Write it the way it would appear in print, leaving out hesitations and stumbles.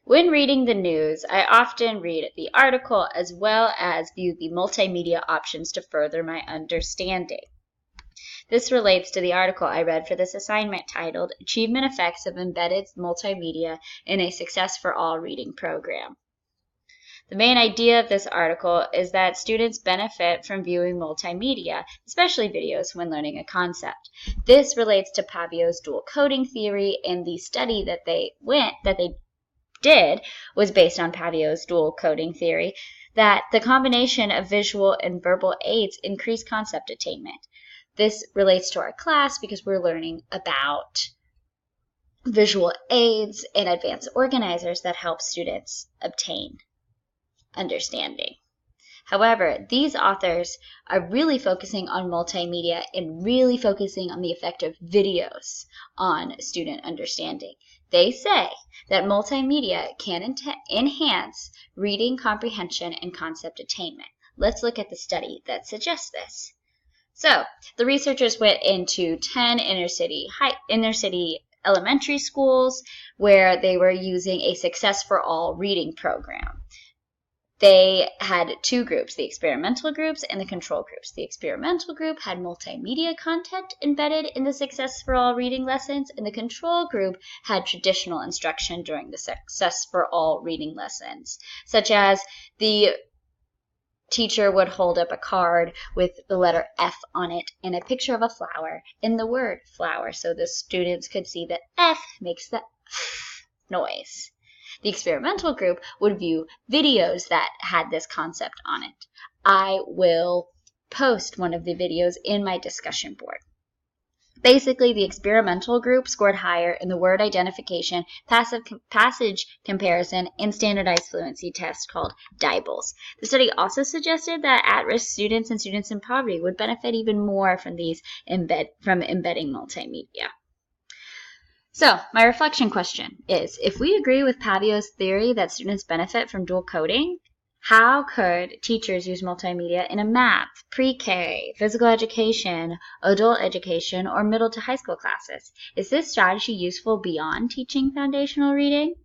When reading the news, I often read the article as well as view the multimedia options to further my understanding. This relates to the article I read for this assignment titled Achievement Effects of Embedded Multimedia in a Success for All Reading Program. The main idea of this article is that students benefit from viewing multimedia, especially videos, when learning a concept. This relates to Pavio's dual coding theory, and the study that they did was based on Pavio's dual coding theory, that the combination of visual and verbal aids increase concept attainment. This relates to our class because we're learning about visual aids and advanced organizers that help students obtain understanding. However, these authors are really focusing on multimedia and really focusing on the effect of videos on student understanding. They say that multimedia can enhance reading comprehension and concept attainment. Let's look at the study that suggests this. So, the researchers went into 10 inner city elementary schools where they were using a Success for All reading program. They had two groups, the experimental groups and the control groups. The experimental group had multimedia content embedded in the Success for All reading lessons, and the control group had traditional instruction during the Success for All reading lessons, such as the teacher would hold up a card with the letter F on it and a picture of a flower and the word flower so the students could see that F makes the F noise. The experimental group would view videos that had this concept on it. I will post one of the videos in my discussion board. Basically, the experimental group scored higher in the word identification, passage comparison, and standardized fluency test called DIBELS. The study also suggested that at-risk students and students in poverty would benefit even more from embedding multimedia. So, my reflection question is, if we agree with Pavio's theory that students benefit from dual coding, how could teachers use multimedia in a math, pre-K, physical education, adult education, or middle to high school classes? Is this strategy useful beyond teaching foundational reading?